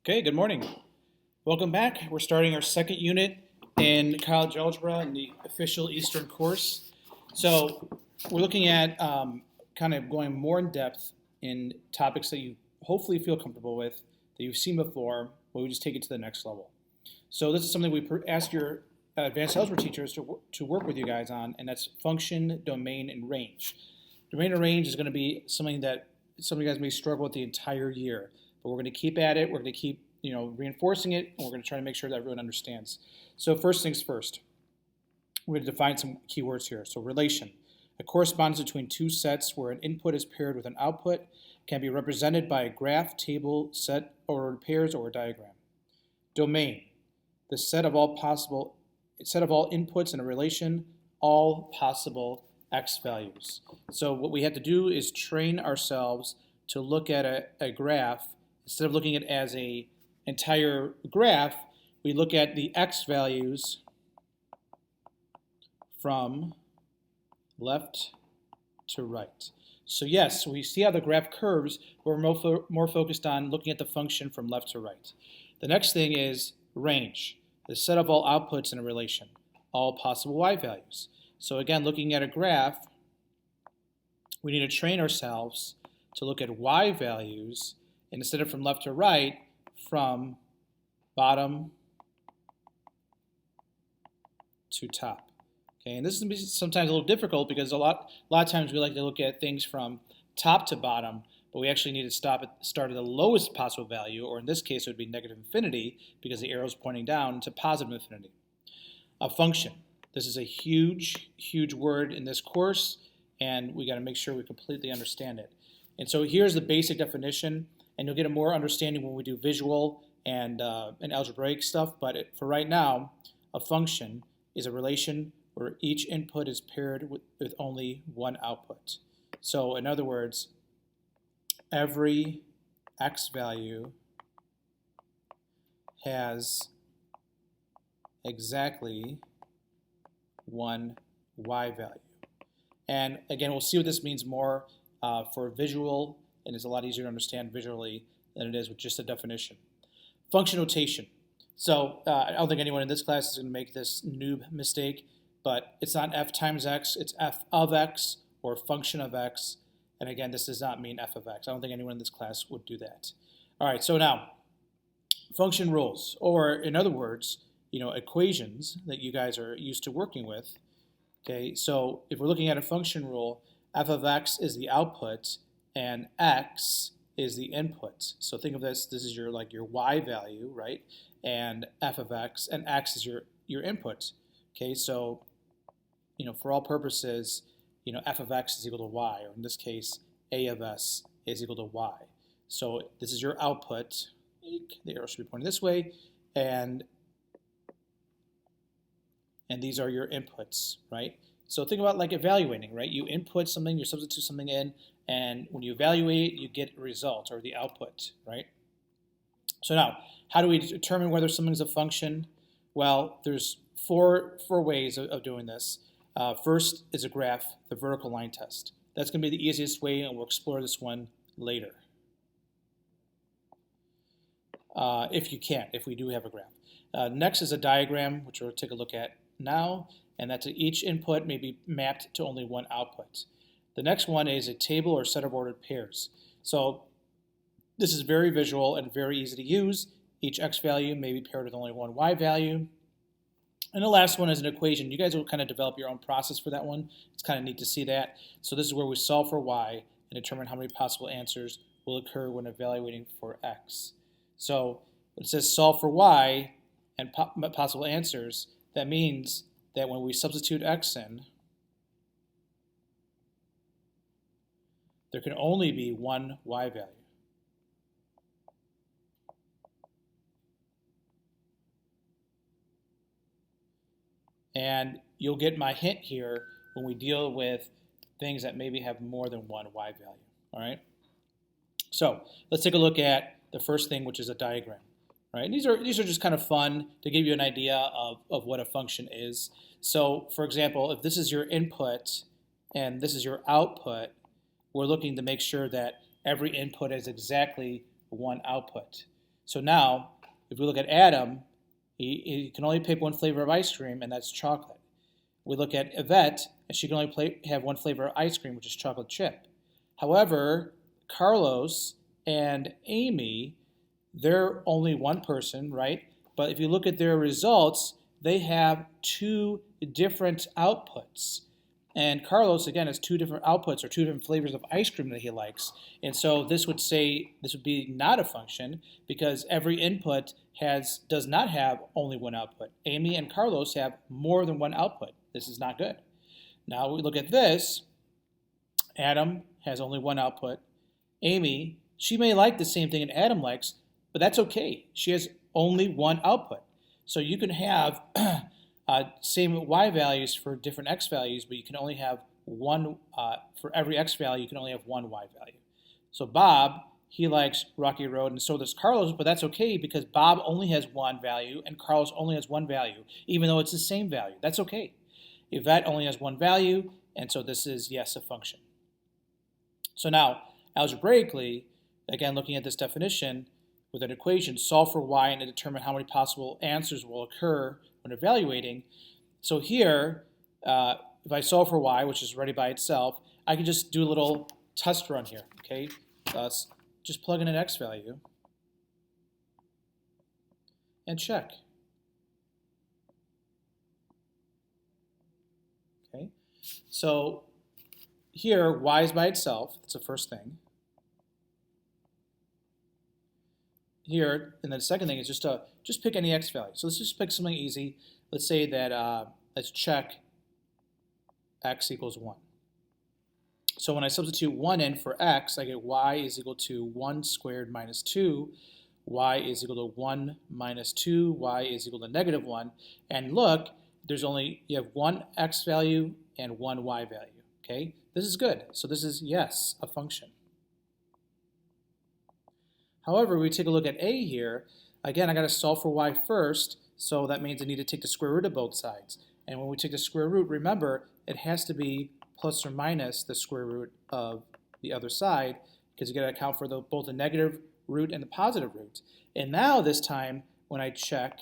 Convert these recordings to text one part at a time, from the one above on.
Okay, good morning. Welcome back. We're starting our second unit in college algebra in the official Eastern course. So we're looking at kind of going more in depth in topics that you hopefully feel comfortable with, that you've seen before, but we just take it to the next level. So this is something we ask your advanced algebra teachers to work with you guys on, and that's function, domain, and range. Domain and range is going to be something that some of you guys may struggle with the entire year, but we're going to keep at it. We're going to keep reinforcing it, and we're going to try to make sure that everyone understands. So first things first, we're going to define some keywords here. So relation, a correspondence between two sets where an input is paired with an output, can be represented by a graph, table, set ordered pairs, or a diagram. Domain, the set of all inputs in a relation, all possible x values. So what we have to do is train ourselves to look at a graph. Instead of looking at it as an entire graph, we look at the x values from left to right. So yes, we see how the graph curves, but we're more focused on looking at the function from left to right. The next thing is range, the set of all outputs in a relation, all possible y values. So again, looking at a graph, we need to train ourselves to look at y values, and instead of from left to right, from bottom to top. Okay, and this is going to be sometimes a little difficult because a lot of times we like to look at things from top to bottom, but we actually need to start at the lowest possible value, or in this case it would be negative infinity because the arrow is pointing down to positive infinity. A function. This is a huge, huge word in this course, and we got to make sure we completely understand it. And so here's the basic definition, and you'll get a more understanding when we do visual and algebraic stuff. But for right now, a function is a relation where each input is paired with only one output. So in other words, every x value has exactly one y value. And again, we'll see what this means more for visual, and it's a lot easier to understand visually than it is with just a definition. Function notation. So I don't think anyone in this class is going to make this noob mistake, but it's not f times x, it's f of x or function of x. And again, this does not mean f of x. I don't think anyone in this class would do that. All right, so now, function rules, or in other words, equations that you guys are used to working with. Okay, so if we're looking at a function rule, f of x is the output and x is the input. So think of this is your y value, right? And f of x and x is your input. Okay, so for all purposes, f of x is equal to y, or in this case, a of s is equal to y. So this is your output. The arrow should be pointing this way, and these are your inputs, right? So think about like evaluating, right? You input something, you substitute something in, and when you evaluate, you get a result, or the output, right? So now, how do we determine whether something's a function? Well, there's four ways of doing this. First is a graph, the vertical line test. That's going to be the easiest way, and we'll explore this one later. If we do have a graph. Next is a diagram, which we'll take a look at now, and that's each input may be mapped to only one output. The next one is a table or set of ordered pairs. So this is very visual and very easy to use. Each x value may be paired with only one y value. And the last one is an equation. You guys will kind of develop your own process for that one. It's kind of neat to see that. So this is where we solve for y and determine how many possible answers will occur when evaluating for x. So it says solve for y and possible answers. That means that when we substitute x in, there can only be one y value. And you'll get my hint here when we deal with things that maybe have more than one y value, all right? So let's take a look at the first thing, which is a diagram. Right? And these are just kind of fun to give you an idea of what a function is. So for example, if this is your input and this is your output, we're looking to make sure that every input has exactly one output. So now, if we look at Adam, he can only pick one flavor of ice cream, and that's chocolate. We look at Yvette, and she can only have one flavor of ice cream, which is chocolate chip. However, Carlos and Amy, they're only one person, right? But if you look at their results, they have two different outputs. And Carlos, again, has two different outputs or two different flavors of ice cream that he likes. And so this would be not a function because every input does not have only one output. Amy and Carlos have more than one output. This is not good. Now we look at this. Adam has only one output. Amy, she may like the same thing that Adam likes, but that's okay. She has only one output. So you can have same y values for different x values, but you can only have one, for every x value, you can only have one y value. So Bob, he likes Rocky Road, and so does Carlos, but that's okay because Bob only has one value and Carlos only has one value, even though it's the same value. That's okay. Yvette only has one value, and so this is, yes, a function. So now, algebraically, again, looking at this definition, with an equation, solve for y and determine how many possible answers will occur when evaluating. So here, if I solve for y, which is ready by itself, I can just do a little test run here, okay? Just plug in an x value and check. Okay, so here, y is by itself. That's the first thing. Here, and then the second thing is just pick any x value. So let's just pick something easy. Let's say that, let's check x equals 1. So when I substitute 1 in for x, I get y is equal to 1 squared minus 2. Y is equal to 1 minus 2. Y is equal to negative 1. And look, you have one x value and one y value. Okay, this is good. So this is, yes, a function. However, we take a look at a here. Again, I got to solve for y first, so that means I need to take the square root of both sides. And when we take the square root, remember, it has to be plus or minus the square root of the other side, because you got to account for both the negative root and the positive root. And now this time, when I check,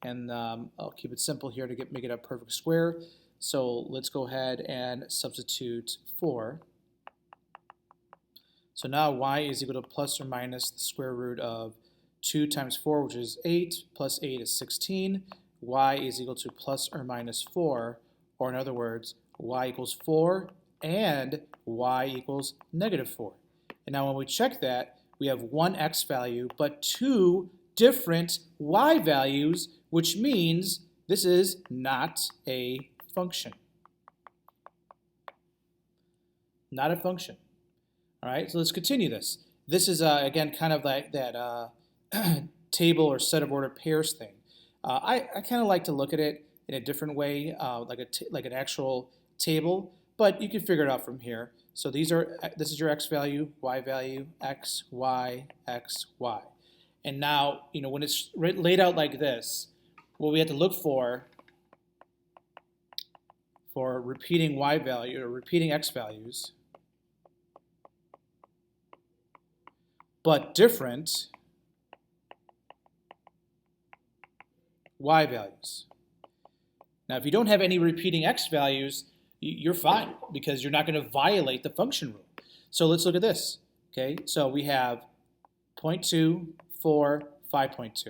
and I'll keep it simple here to make it a perfect square. So let's go ahead and substitute 4. So now y is equal to plus or minus the square root of 2 times 4, which is 8, plus 8 is 16. Y is equal to plus or minus 4, or in other words, y equals 4 and y equals negative 4. And now when we check that, we have one x value, but two different y values, which means this is not a function. Not a function. All right, so let's continue this. This is, again, kind of like that table or set of ordered pairs thing. I kind of like to look at it in a different way, like an actual table, but you can figure it out from here. So this is your x value, x, y, x, y. And now, when it's laid out like this, what we have to look for repeating y value or repeating x values, but different y values. Now, if you don't have any repeating x values, you're fine because you're not going to violate the function rule. So let's look at this. Okay, so we have 0.2, 4, 5.2.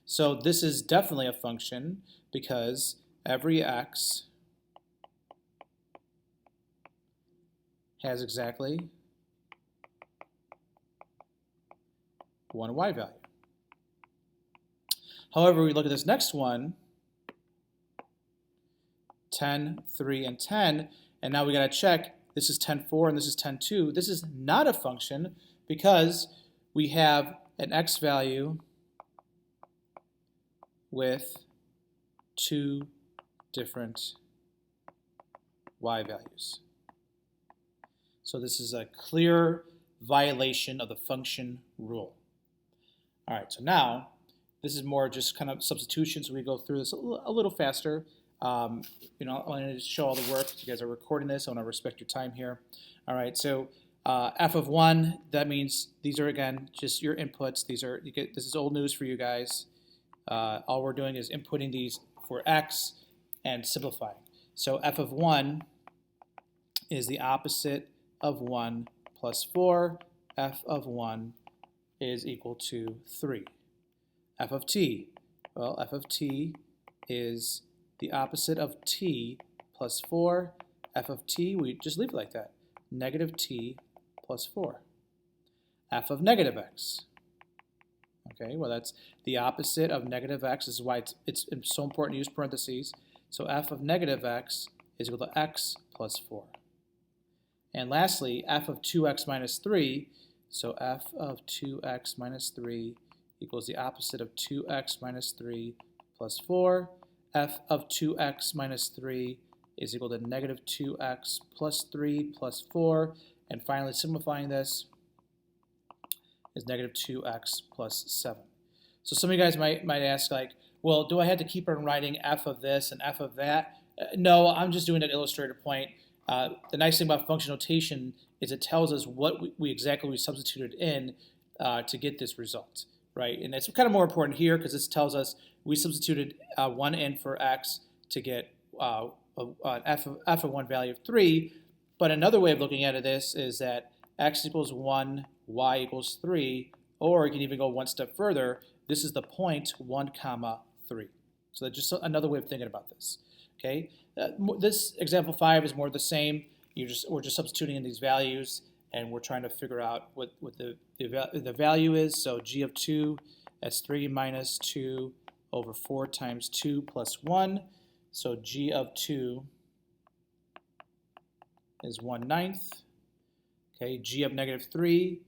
So this is definitely a function because every x has exactly one y value. However, we look at this next one, 10, 3, and 10, and now we got to check, this is 10, 4, and this is 10, 2. This is not a function because we have an x value with two different y values. So this is a clear violation of the function rule. All right, so now this is more just kind of substitution, so we go through this a little faster. I want to show all the work. You guys are recording this. I want to respect your time here. All right, so F of 1, that means these are, again, just your inputs. This is old news for you guys. All we're doing is inputting these for x and simplifying. So f of 1 is the opposite of 1 plus 4. F of 1 is equal to 3. F of t, well, f of t is the opposite of t plus 4. F of t, we just leave it like that. Negative t plus 4. F of negative x. Okay, well, that's the opposite of negative x. This is why it's so important to use parentheses. So f of negative x is equal to x plus 4. And lastly, f of 2x minus 3. So f of 2x minus 3 equals the opposite of 2x minus 3 plus 4. F of 2x minus 3 is equal to negative 2x plus 3 plus 4. And finally, simplifying this is negative 2x plus 7. So some of you guys might ask, like, well, do I have to keep on writing f of this and f of that? No, I'm just doing an illustrative point. The nice thing about function notation is it tells us what we exactly substituted in to get this result, right? And it's kind of more important here because this tells us we substituted 1 in for x to get f of 1 value of 3. But another way of looking at this is that x equals 1, y equals 3, or you can even go one step further. This is the point 1 comma 3. So that's just another way of thinking about this. Okay, this example 5 is more the same. We're just substituting in these values, and we're trying to figure out what the value is. So g of 2, that's 3 minus 2 over 4 times 2 plus 1. So g of 2 is 1/9. Okay, g of negative 3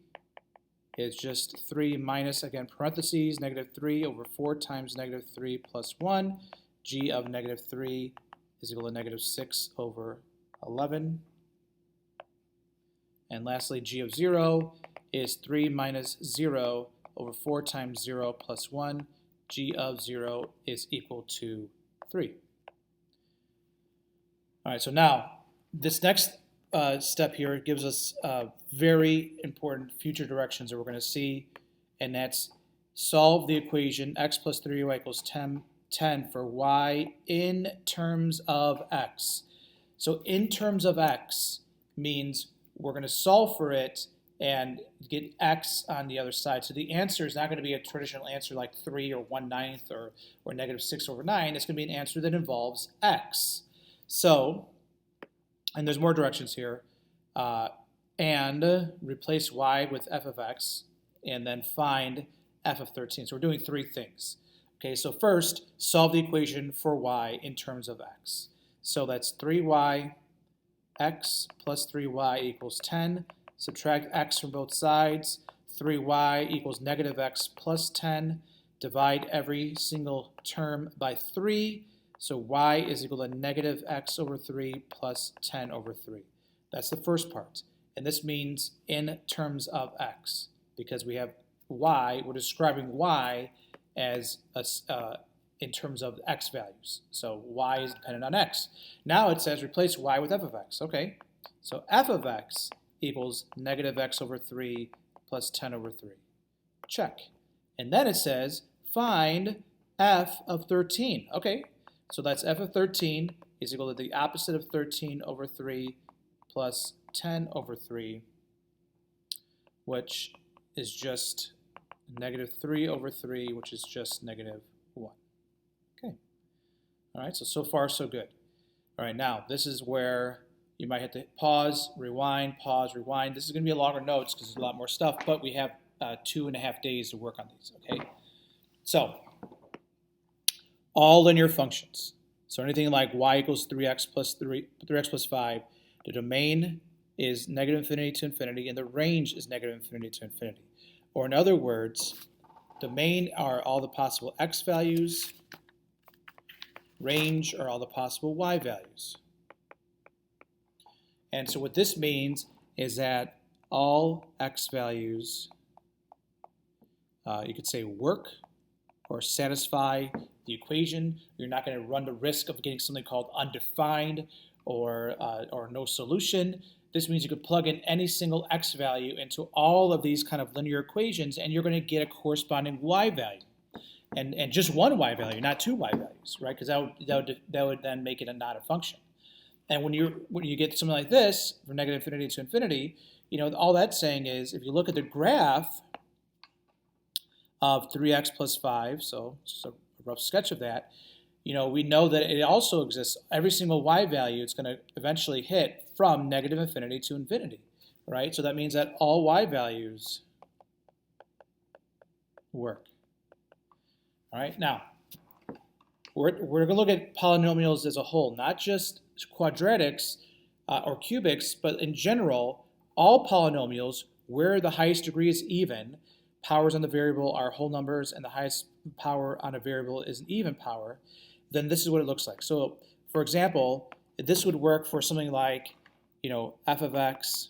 is just 3 minus, again, parentheses, negative 3 over 4 times negative 3 plus 1. G of negative 3 is equal to negative 6 over 11. And lastly, g of 0 is 3 minus 0 over 4 times 0 plus 1. G of 0 is equal to 3. All right, so now this next step here gives us very important future directions that we're going to see, and that's solve the equation x plus 3y equals 10 for y in terms of x. So in terms of x means we're going to solve for it and get x on the other side. So the answer is not going to be a traditional answer like 3 or 1/9 or negative 6 over 9. It's going to be an answer that involves x. So, and there's more directions here, and replace y with f of x, and then find f of 13. So we're doing 3 things. Okay, so first, solve the equation for y in terms of x. So that's 3y, x plus 3y equals 10. Subtract x from both sides. 3y equals negative x plus 10. Divide every single term by 3. So y is equal to negative x over 3 plus 10 over 3. That's the first part. And this means in terms of x, because we have y, we're describing y as in terms of x values. So y is dependent on x. Now it says replace y with f of x. Okay, so f of x equals negative x over 3 plus 10 over 3. Check. And then it says find f of 13. Okay. So that's f of 13 is equal to the opposite of 13 over 3 plus 10 over 3, which is just negative 3 over 3, which is just negative 1. Okay. All right, so far so good. All right, now this is where you might have to pause, rewind, pause, rewind. This is going to be a longer notes because there's a lot more stuff, but we have 2.5 days to work on these, okay? So, all linear functions. So anything like y equals 3x plus 5, the domain is negative infinity to infinity, and the range is negative infinity to infinity. Or in other words, domain are all the possible x values, range are all the possible y values. And so what this means is that all x values, you could say work or satisfy the equation. You're not going to run the risk of getting something called undefined or no solution. this means you could plug in any single x value into all of these kind of linear equations, and you're going to get a corresponding y value. And just one y value, not two y values, right? Because that would then make it not a function. And when you get something like this, from negative infinity to infinity, all that's saying is, if you look at the graph of 3x plus 5, so just a rough sketch of that, we know that it also exists. Every single y value, it's going to eventually hit from negative infinity to infinity, right? So that means that all y values work. All right, now, we're going to look at polynomials as a whole, not just quadratics or cubics, but in general, all polynomials where the highest degree is even, powers on the variable are whole numbers, and the highest power on a variable is an even power, then this is what it looks like. So, for example, this would work for something like, f of x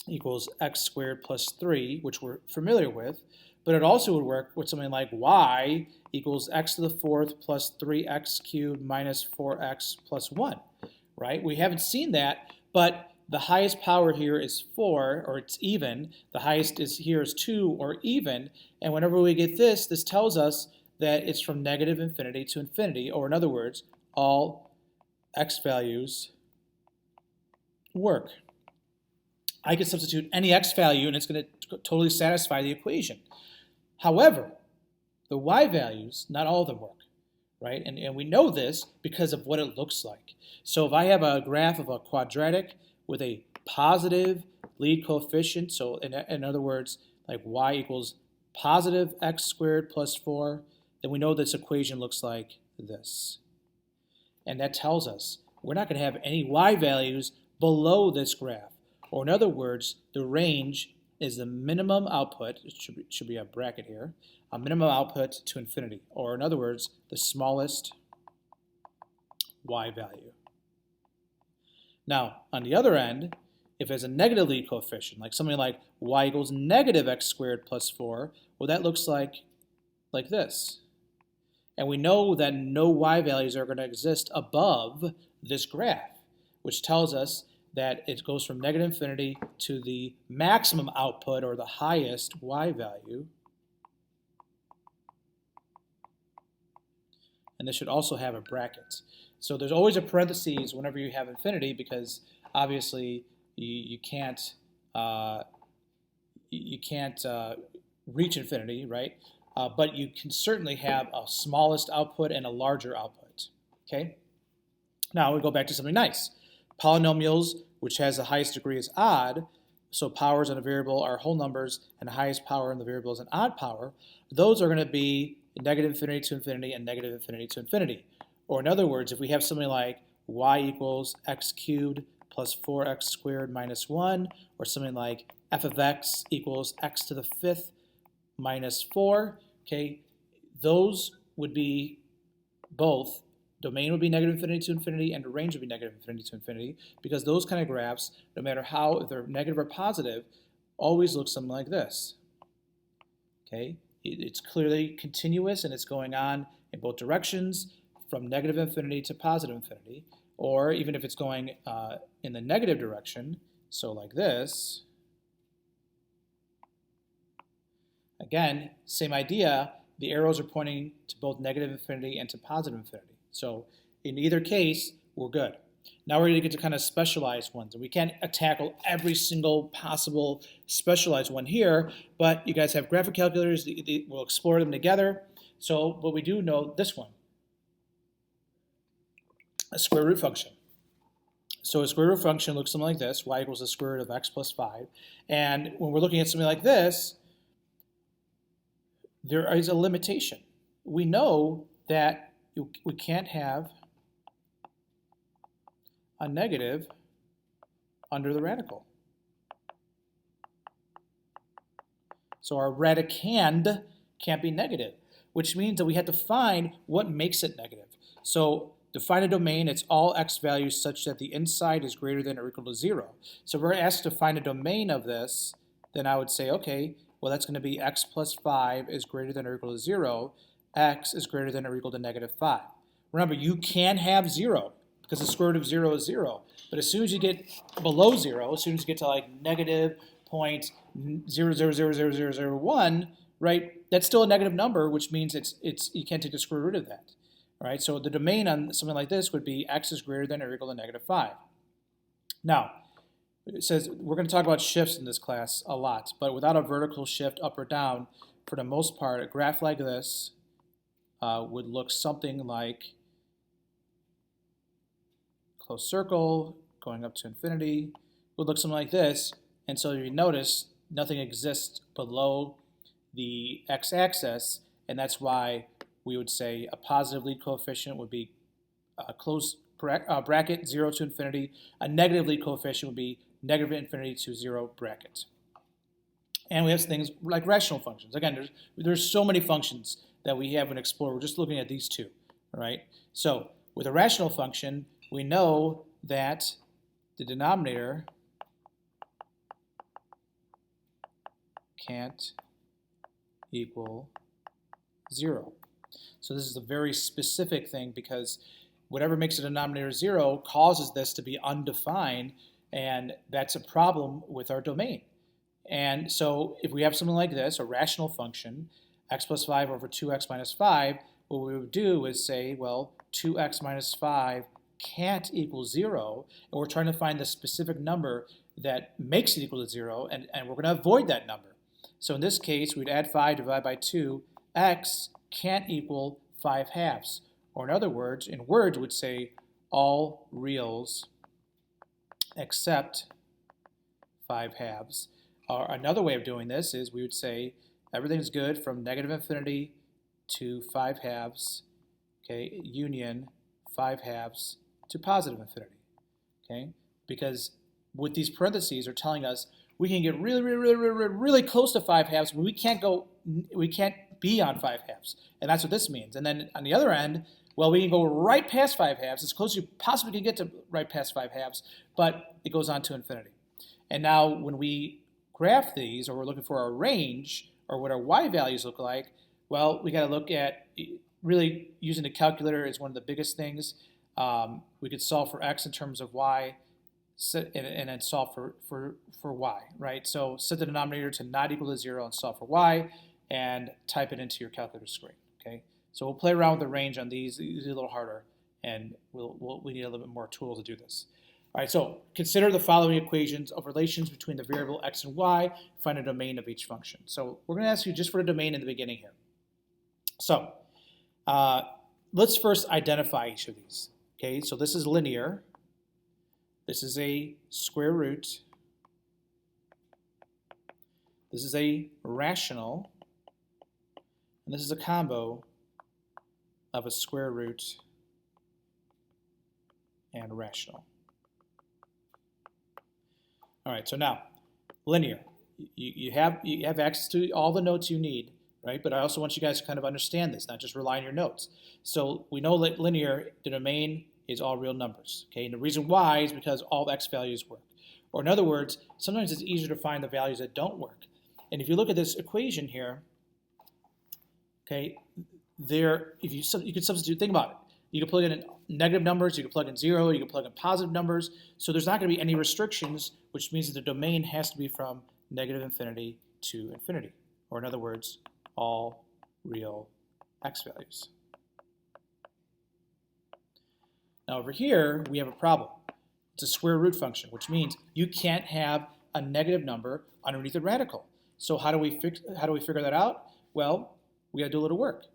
equals x squared plus 3, which we're familiar with, but it also would work with something like y equals x to the fourth plus 3x cubed minus 4x plus 1, right? We haven't seen that, but the highest power here is 4, or it's even. The highest here is 2, or even. And whenever we get this, this tells us that it's from negative infinity to infinity, or in other words, all x values work. I can substitute any x value, and it's going to totally satisfy the equation. However, the y values, not all of them work, right? And we know this because of what it looks like. So if I have a graph of a quadratic with a positive lead coefficient, so in other words, like y equals positive x squared plus 4, then we know this equation looks like this. And that tells us we're not going to have any y values below this graph. Or in other words, the range is the minimum output, it should be a bracket here, a minimum output to infinity. Or in other words, the smallest y value. Now, on the other end, if there's a negative lead coefficient, like something like y equals negative x squared plus 4, well, that looks like this. And we know that no y values are going to exist above this graph, which tells us that it goes from negative infinity to the maximum output, or the highest y value. And this should also have a bracket. So there's always a parentheses whenever you have infinity, because obviously you can't reach infinity, right? But you can certainly have a smallest output and a larger output. Okay. Now we go back to something nice. Polynomials, which has the highest degree, is odd. So powers on a variable are whole numbers, and the highest power in the variable is an odd power. Those are going to be negative infinity to infinity and negative infinity to infinity. Or in other words, if we have something like y equals x cubed plus 4x squared minus 1, or something like f of x equals x to the fifth minus 4, okay, those would be both, domain would be negative infinity to infinity, and the range would be negative infinity to infinity, because those kind of graphs, no matter how, if they're negative or positive, always look something like this. Okay, it's clearly continuous, and it's going on in both directions, from negative infinity to positive infinity, or even if it's going in the negative direction, so like this. Again, same idea, the arrows are pointing to both negative infinity and to positive infinity. So in either case, we're good. Now we're going to get to kind of specialized ones. And we can't tackle every single possible specialized one here, but you guys have graphic calculators, we'll explore them together. So, but we do know this one, a square root function. So a square root function looks something like this, y equals the square root of x plus 5. And when we're looking at something like this, there is a limitation. We know that we can't have a negative under the radical. So our radicand can't be negative, which means that we have to find what makes it negative. So to find a domain, it's all x values such that the inside is greater than or equal to 0. So if we're asked to find a domain of this, then I would say, okay, well, that's going to be x plus 5 is greater than or equal to 0. X is greater than or equal to negative 5. Remember, you can have 0. because the square root of 0 is 0. But as soon as you get below 0, as soon as you get to like negative 0.000001, right, that's still a negative number, which means you can't take the square root of that. Right? So the domain on something like this would be x is greater than or equal to negative 5. Now, it says we're going to talk about shifts in this class a lot, but without a vertical shift up or down, for the most part, a graph like this would look something like closed circle going up to infinity, would look something like this. And so you notice nothing exists below the x-axis, and that's why we would say a positive lead coefficient would be closed bracket 0 to infinity. A negative lead coefficient would be negative infinity to 0 bracket. And we have things like rational functions. Again, there's so many functions that we haven't explored. We're just looking at these two, right? So with a rational function, we know that the denominator can't equal 0. So this is a very specific thing because whatever makes the denominator 0 causes this to be undefined, and that's a problem with our domain. And so if we have something like this, a rational function, x plus 5 over 2x minus 5, what we would do is say, well, 2x minus 5 can't equal 0, and we're trying to find the specific number that makes it equal to 0, and we're going to avoid that number. So in this case, we'd add 5 divided by 2, x can't equal 5 halves. Or in other words, we'd say all reals except 5 halves. Or another way of doing this is we would say everything's good from negative infinity to 5 halves, okay, union 5 halves to positive infinity, okay? Because with these parentheses are telling us we can get really close to 5 halves, but we can't be on 5 halves. And that's what this means. And then on the other end, well, we can go right past 5 halves, as close as you possibly can get to right past 5 halves, but it goes on to infinity. And now when we graph these, or we're looking for our range, or what our y values look like, well, we got to look at really using the calculator is one of the biggest things. We could solve for x in terms of y, and then solve for y, right? So set the denominator to not equal to 0 and solve for y, and type it into your calculator screen, okay? So we'll play around with the range on these. These are a little harder, and we need a little bit more tools to do this. All right, so consider the following equations of relations between the variable x and y. Find a domain of each function. So we're going to ask you just for the domain in the beginning here. So let's first identify each of these. Okay, so this is linear. This is a square root. This is a rational. And this is a combo of a square root and rational. All right, so now, linear. You have access to all the notes you need, right? But I also want you guys to kind of understand this, not just rely on your notes. So we know that linear, the domain is all real numbers, okay? And the reason why is because all x values work. Or in other words, sometimes it's easier to find the values that don't work. And if you look at this equation here, okay, you could substitute, think about it. You can plug in negative numbers, you can plug in 0, you can plug in positive numbers. So there's not going to be any restrictions, which means that the domain has to be from negative infinity to infinity. Or in other words, all real x values. Now over here, we have a problem. It's a square root function, which means you can't have a negative number underneath a radical. So how do we figure that out? Well, we got to do a little work.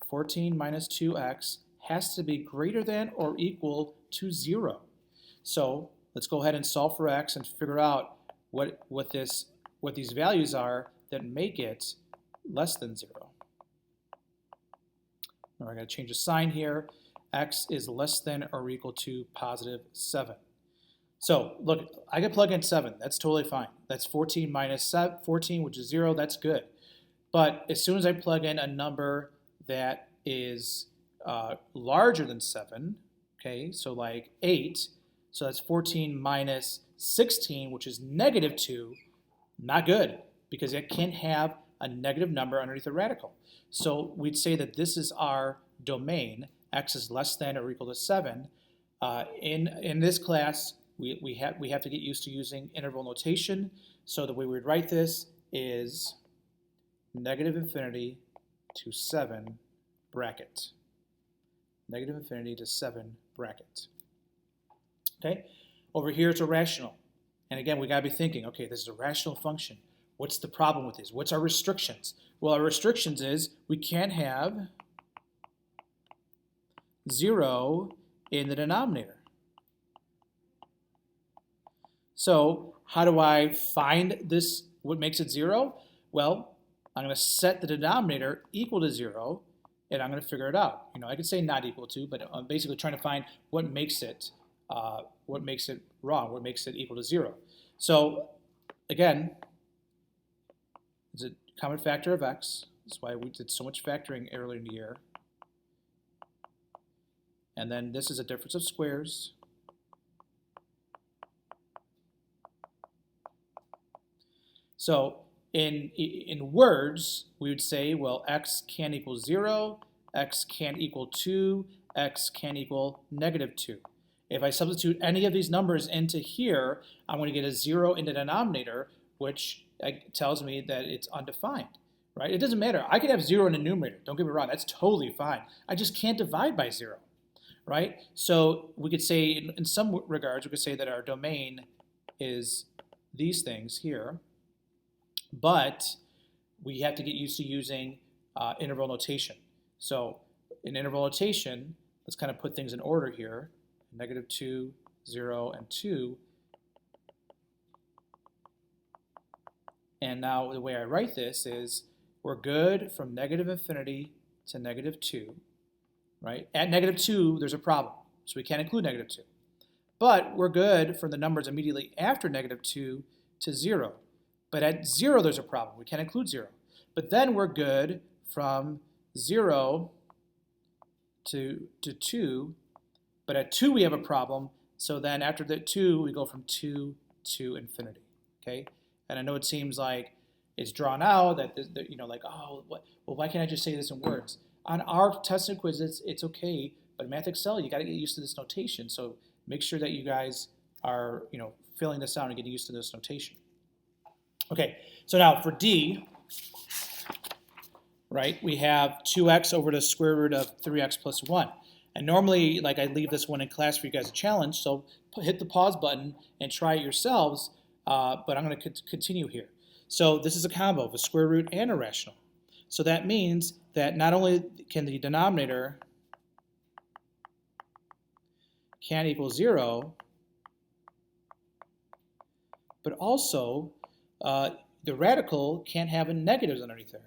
14 minus 2x has to be greater than or equal to 0. So let's go ahead and solve for x and figure out what these values are that make it less than 0. Now I'm going to change the sign here. X is less than or equal to positive 7. So look, I can plug in 7. That's totally fine. That's 14 minus 14, which is 0. That's good. But as soon as I plug in a number that is larger than 7, okay, so like 8, so that's 14 minus 16, which is negative 2, not good, because it can't have a negative number underneath a radical. So we'd say that this is our domain. X is less than or equal to 7. In this class, we have to get used to using interval notation. So the way we would write this is negative infinity to 7 bracket. Negative infinity to 7 bracket. Okay? Over here it's a rational. And again, we got to be thinking, okay, this is a rational function. What's the problem with this? What's our restrictions? Well, our restrictions is we can't have 0 in the denominator. So how do I find this, what makes it 0? Well, I'm going to set the denominator equal to 0, and I'm going to figure it out. You know, I could say not equal to, but I'm basically trying to find what makes it wrong, what makes it equal to 0. So again, it's a common factor of x. That's why we did so much factoring earlier in the year. And then this is a difference of squares. So in words, we would say, well, x can't equal 0, x can't equal 2, x can't equal negative 2. If I substitute any of these numbers into here, I'm going to get a 0 in the denominator, which tells me that it's undefined, right? It doesn't matter. I could have 0 in the numerator. Don't get me wrong. That's totally fine. I just can't divide by 0, right? So we could say, in some regards, we could say that our domain is these things here, but we have to get used to using interval notation. So in interval notation, let's kind of put things in order here. Negative 2, 0, and 2. And now the way I write this is we're good from negative infinity to negative 2, right? At negative 2, there's a problem, so we can't include negative 2. But we're good for the numbers immediately after negative 2 to 0. But at 0, there's a problem. We can't include 0. But then we're good from 0 to 2. But at 2, we have a problem. So then after the 2, we go from 2 to infinity. Okay? And I know it seems like it's drawn out, that you know, like, oh, well, why can't I just say this in words? On our tests and quizzes, it's okay. But in Math Excel, you got to get used to this notation. So make sure that you guys are, you know, filling this out and getting used to this notation. Okay, so now for D, right, we have 2x over the square root of 3x plus 1. And normally, like, I leave this one in class for you guys a challenge, so hit the pause button and try it yourselves, but I'm going to continue here. So this is a combo of a square root and a rational. So that means that not only can the denominator can't equal 0, but also the radical can't have a negatives underneath there.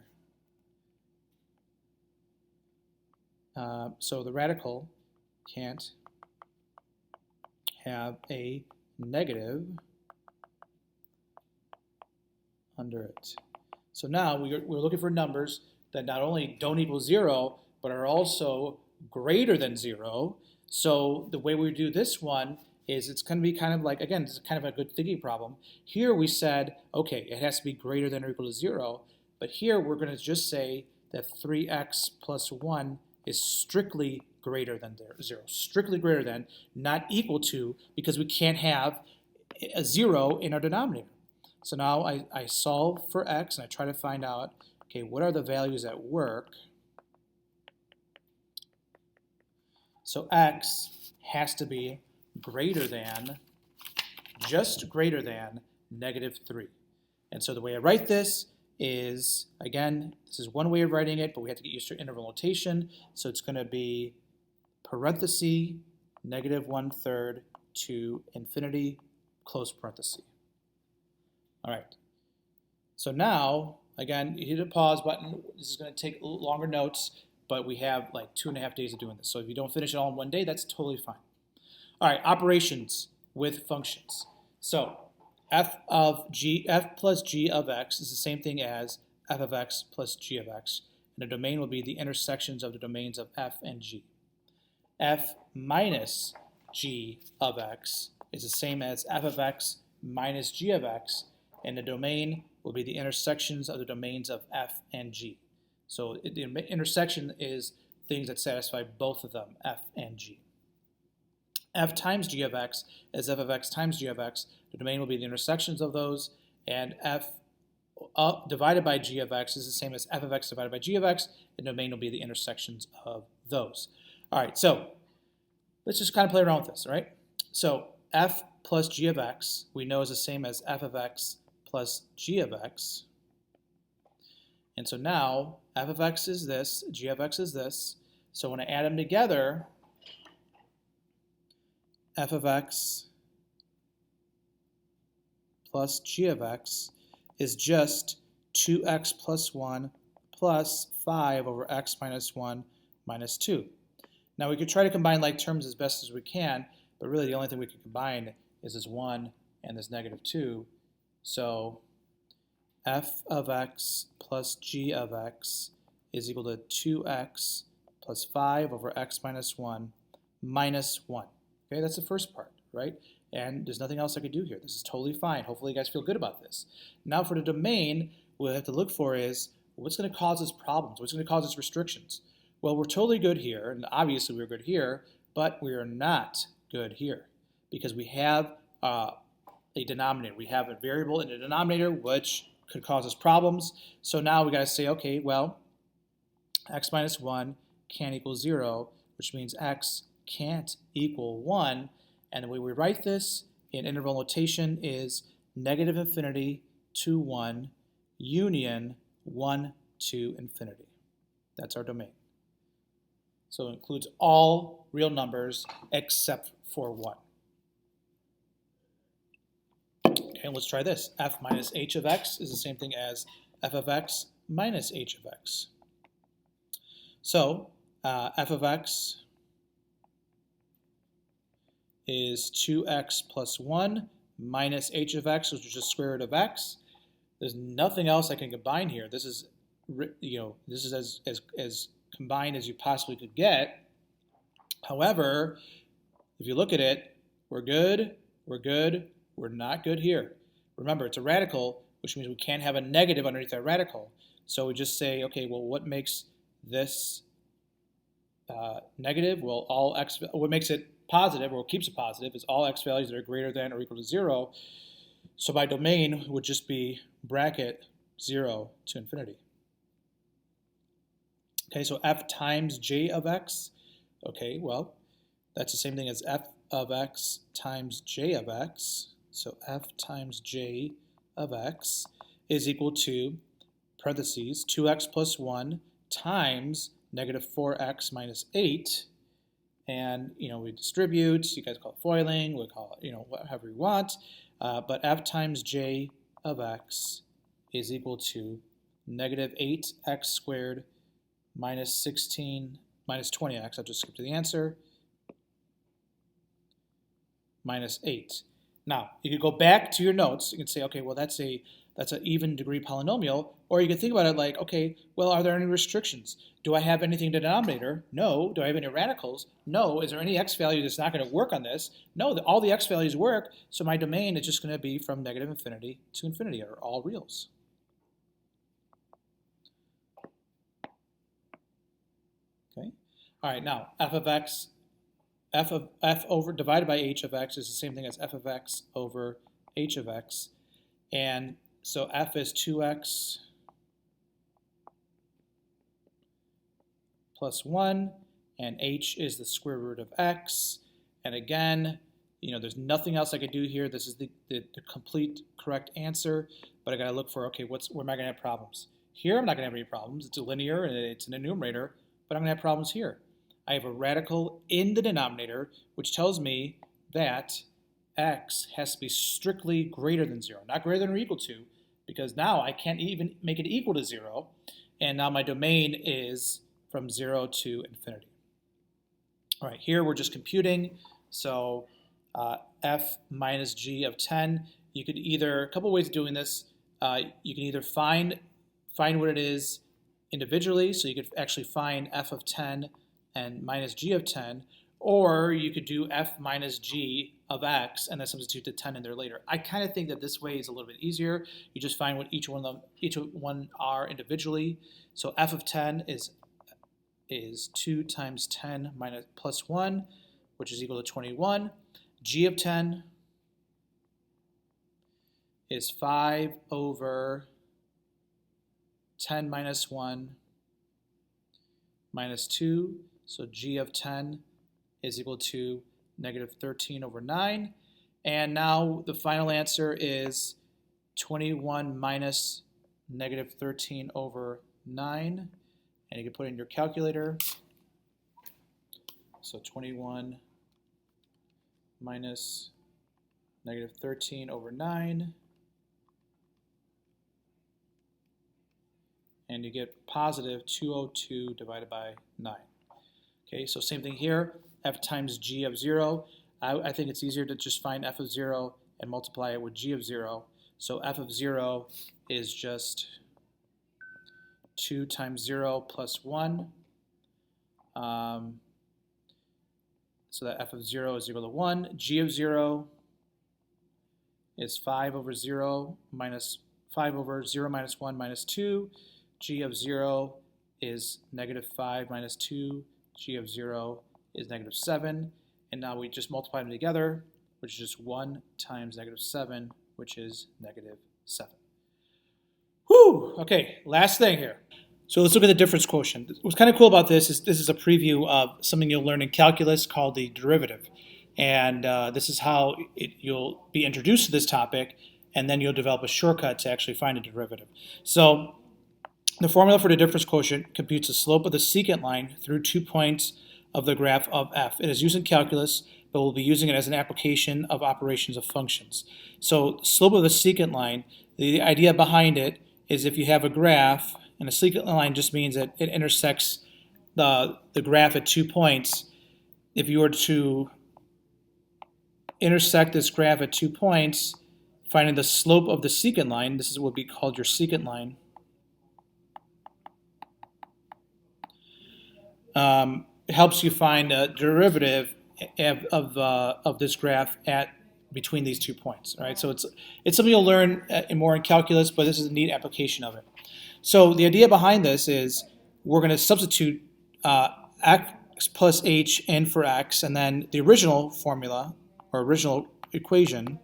So the radical can't have a negative under it. So now we're looking for numbers that not only don't equal 0, but are also greater than 0. So the way we do this one is it's going to be kind of like, again, it's kind of a good thinking problem. Here we said, okay, it has to be greater than or equal to 0. But here we're going to just say that 3x plus 1 is strictly greater than 0. Strictly greater than, not equal to, because we can't have a 0 in our denominator. So now I solve for x and I try to find out, okay, what are the values at work? So x has to be greater than, just greater than, negative 3. And so the way I write this is, again, this is one way of writing it, but we have to get used to interval notation. So it's going to be parenthesis, negative 1/3 to infinity, close parenthesis. All right. So now, again, you hit a pause button. This is going to take longer notes, but we have like 2.5 days of doing this. So if you don't finish it all in one day, that's totally fine. All right, operations with functions. So f plus g of x is the same thing as f of x plus g of x. And the domain will be the intersections of the domains of f and g. F minus g of x is the same as f of x minus g of x. And the domain will be the intersections of the domains of f and g. So the intersection is things that satisfy both of them, f and g. f times g of x is f of x times g of x. The domain will be the intersections of those, and f divided by g of x is the same as f of x divided by g of x. The domain will be the intersections of those. All right, so let's just kind of play around with this, all right? So f plus g of x we know is the same as f of x plus g of x. And so now f of x is this, g of x is this. So when I add them together, f of x plus g of x is just 2x plus 1 plus 5 over x minus 1 minus 2. Now we could try to combine like terms as best as we can, but really the only thing we can combine is this 1 and this negative 2. So f of x plus g of x is equal to 2x plus 5 over x minus 1 minus 1. Okay, that's the first part, right? And there's nothing else I could do here. This is totally fine. Hopefully you guys feel good about this. Now for the domain, what we have to look for is what's going to cause us problems? What's going to cause us restrictions? Well, we're totally good here, and obviously we're good here, but we are not good here because we have a denominator. We have a variable in the denominator which could cause us problems. So now we got to say, okay, well, x minus 1 can't equal 0, which means x can't equal 1. And the way we write this in interval notation is negative infinity to 1 union 1 to infinity. That's our domain. So it includes all real numbers except for 1. Okay, let's try this. F minus h of x is the same thing as f of x minus h of x. So f of x is 2x plus 1 minus h of x, which is just square root of x. There's nothing else I can combine here. This is, this is as combined as you possibly could get. However, if you look at it, we're good, we're not good here. Remember, it's a radical, which means we can't have a negative underneath that radical. So we just say, okay, well, what makes this negative? Well, all x. What makes it positive, or what keeps it positive, is all x values that are greater than or equal to 0. So my domain would just be bracket 0 to infinity. Okay, so f times j of x. Okay, well, that's the same thing as f of x times j of x. So f times j of x is equal to, parentheses, 2x plus 1 times negative 4x minus 8. And, we distribute. You guys call it FOILing. We call it, whatever you want. But f times j of x is equal to negative 8x squared minus 16 minus 20x. I'll just skip to the answer. Minus 8. Now, you could go back to your notes. You can say, okay, well, that's an even degree polynomial. Or you can think about it like, okay, well, are there any restrictions? Do I have anything in the denominator? No. Do I have any radicals? No. Is there any x value that's not going to work on this? No. All the x values work, so my domain is just going to be from negative infinity to infinity, or all reals. Okay. All right. Now, f of x, f over divided by h of x is the same thing as f of x over h of x, and so f is 2x plus 1, and h is the square root of x. And again, there's nothing else I could do here. This is the complete correct answer, but I got to look for, okay, where am I going to have problems? Here I'm not going to have any problems. It's a linear and it's an enumerator, but I'm going to have problems here. I have a radical in the denominator, which tells me that x has to be strictly greater than 0, not greater than or equal to, because now I can't even make it equal to 0, and now my domain is from 0 to infinity. All right, here we're just computing, so f minus g of 10, you could either, a couple ways of doing this, you can either find what it is individually, so you could actually find f of 10 and minus g of 10, or you could do f minus g of x and then substitute the 10 in there later. I kind of think that this way is a little bit easier. You just find what each one are individually. So f of 10 is 2 times 10 minus plus 1, which is equal to 21. G of 10 is 5 over 10 minus 1 minus 2. So G of 10 is equal to negative 13 over 9. And now the final answer is 21 minus negative 13 over 9. And you can put it in your calculator. So 21 minus negative 13 over 9. And you get positive 202 divided by 9. Okay, so same thing here, f times g of 0. I think it's easier to just find f of 0 and multiply it with g of 0. So f of 0 is just 2 times 0 plus 1. So that f of 0 is equal to 1. G of 0 is 5 over 0 minus 5 over 0 minus 1 minus 2. G of 0 is negative 5 minus 2. G of 0 is negative 7. And now we just multiply them together, which is just 1 times negative 7, which is negative 7. Whew! Okay, last thing here. So let's look at the difference quotient. What's kind of cool about this is a preview of something you'll learn in calculus called the derivative. And this is how you'll be introduced to this topic, and then you'll develop a shortcut to actually find a derivative. So the formula for the difference quotient computes the slope of the secant line through 2 points of the graph of f. It is used in calculus, but we'll be using it as an application of operations of functions. So slope of the secant line, the idea behind it is if you have a graph, and a secant line just means that it intersects the graph at 2 points. If you were to intersect this graph at 2 points, finding the slope of the secant line, this is what would be called your secant line, helps you find a derivative of this graph at between these 2 points. All right, so it's something you'll learn more in calculus, but this is a neat application of it. So the idea behind this is we're going to substitute x plus h in for x, and then the original formula or original equation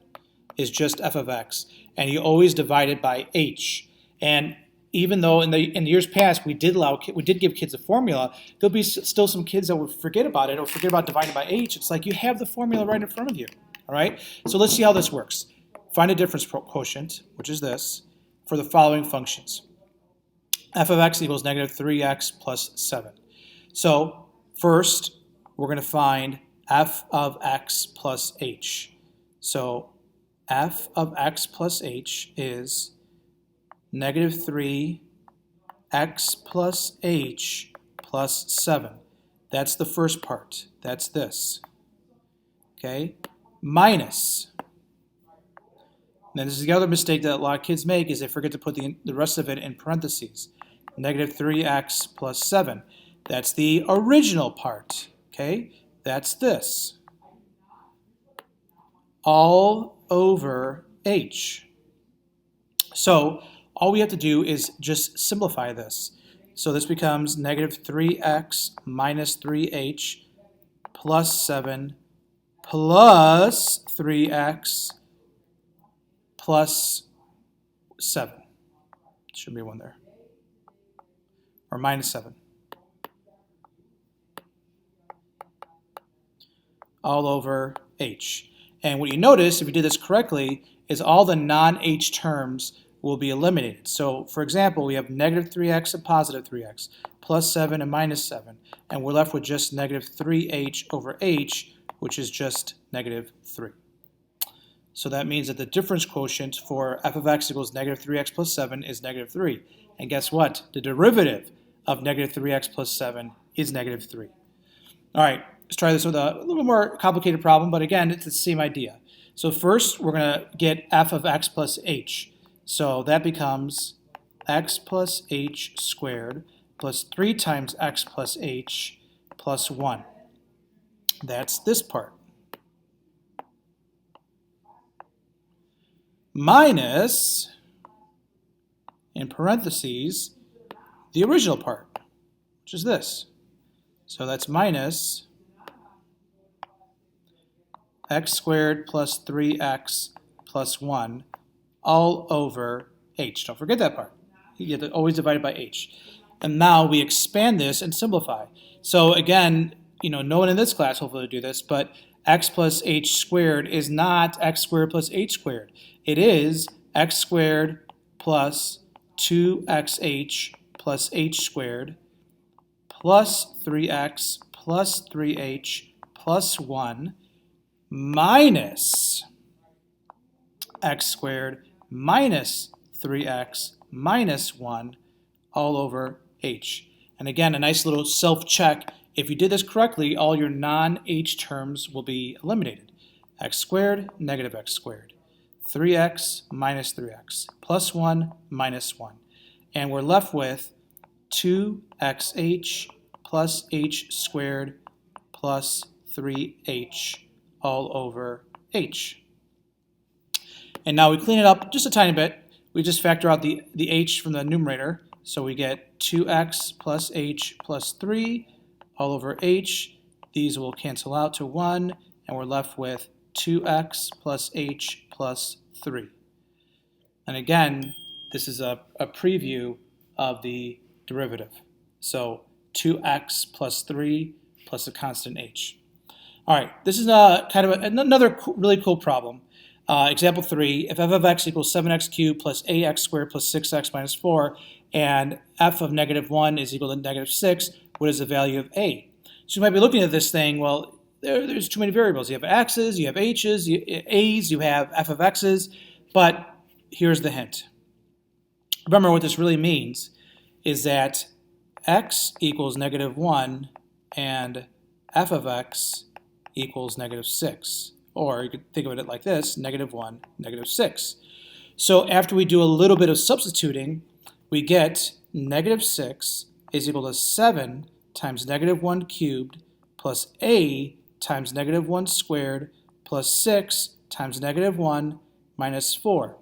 is just f of x, and you always divide it by h. And even though in the years past we did give kids a formula, there'll be still some kids that would forget about it or forget about dividing by h. It's like you have the formula right in front of you. All right. So let's see how this works. Find a difference quotient, which is this, for the following functions. F of x equals negative 3x plus 7. So first, we're going to find f of x plus h. So f of x plus h is negative 3x plus h plus 7. That's the first part. That's this. Okay? Minus. Now this is the other mistake that a lot of kids make is they forget to put the rest of it in parentheses. Negative 3x plus 7. That's the original part. Okay? That's this. All over h. So all we have to do is just simplify this. So this becomes negative 3x minus 3h plus 7 plus 3x plus 7. Should be one there. Or minus 7. All over h. And what you notice, if you did this correctly, is all the non-h terms will be eliminated. So, for example, we have negative 3x and positive 3x, plus 7 and minus 7, and we're left with just negative 3h over h, which is just negative 3. So that means that the difference quotient for f of x equals negative 3x plus 7 is negative 3. And guess what? The derivative of negative 3x plus 7 is negative 3. All right, let's try this with a little more complicated problem, but again, it's the same idea. So first, we're going to get f of x plus h. So that becomes x plus h squared plus 3 times x plus h plus 1. That's this part. Minus, in parentheses, the original part, which is this. So that's minus x squared plus 3x plus 1 all over h. Don't forget that part. You have to always divide it by h. And now we expand this and simplify. So again, no one in this class hopefully will do this, but x plus h squared is not x squared plus h squared. It is x squared plus 2xh plus h squared plus 3x plus 3h plus 1 minus x squared minus 3x minus 1 all over h. And again, a nice little self-check. If you did this correctly, all your non-h terms will be eliminated. X squared, negative x squared. 3x minus 3x, plus 1 minus 1. And we're left with 2xh plus h squared plus 3h all over h. And now we clean it up just a tiny bit. We just factor out the h from the numerator. So we get 2x plus h plus 3 all over h. These will cancel out to 1, and we're left with 2x plus h plus 3. And again, this is a preview of the derivative. So 2x plus 3 plus a constant h. All right, this is another really cool problem. Example 3, if f of x equals 7x cubed plus ax squared plus 6x minus 4, and f of negative 1 is equal to negative 6, what is the value of a? So you might be looking at this thing, well, there's too many variables. You have x's, you have h's, a's, you have f of x's, but here's the hint. Remember what this really means is that x equals negative 1 and f of x equals negative 6. Or you could think of it like this, negative 1, negative 6. So after we do a little bit of substituting, we get negative 6 is equal to 7 times negative 1 cubed plus a times negative 1 squared plus 6 times negative 1 minus 4.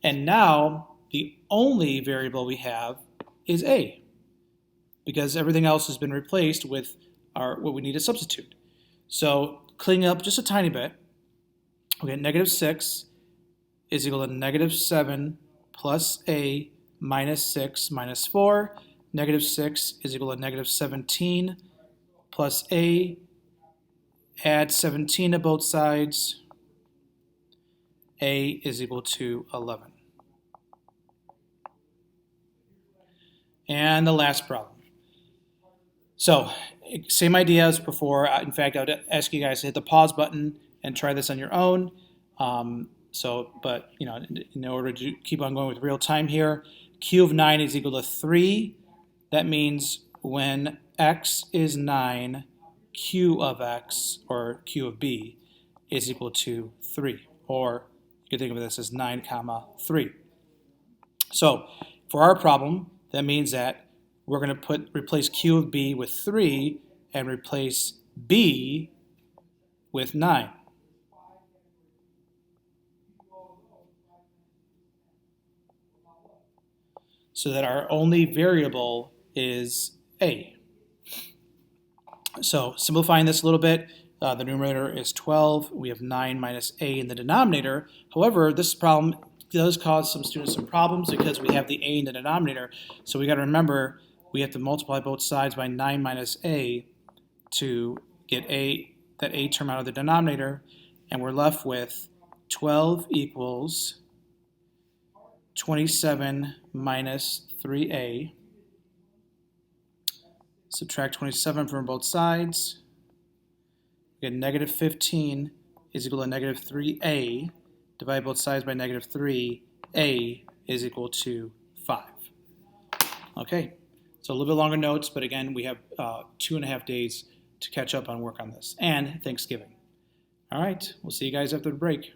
And now the only variable we have is a, because everything else has been replaced with what we need to substitute. So cleaning up just a tiny bit, we get negative 6 is equal to negative 7 plus a minus 6 minus 4. Negative 6 is equal to negative 17 plus a. Add 17 to both sides. A is equal to 11. And the last problem. So, same idea as before. In fact, I would ask you guys to hit the pause button and try this on your own. But in order to keep on going with real time here, q of 9 is equal to 3. That means when x is 9, q of x, or q of b, is equal to 3. Or you can think of this as 9 comma 3. So for our problem, that means that we're going to replace q of b with 3 and replace b with 9. So that our only variable is a. So simplifying this a little bit, the numerator is 12. We have 9 minus a in the denominator. However, this problem does cause some students some problems because we have the a in the denominator. So we got to remember we have to multiply both sides by 9 minus a to get that a term out of the denominator, and we're left with 12 equals 27 minus 3a. Subtract 27 from both sides. We get negative 15 is equal to negative 3a. Divide both sides by negative 3. A is equal to 5. Okay, so a little bit longer notes, but again, we have 2.5 days to catch up on work on this, and Thanksgiving. All right, we'll see you guys after the break.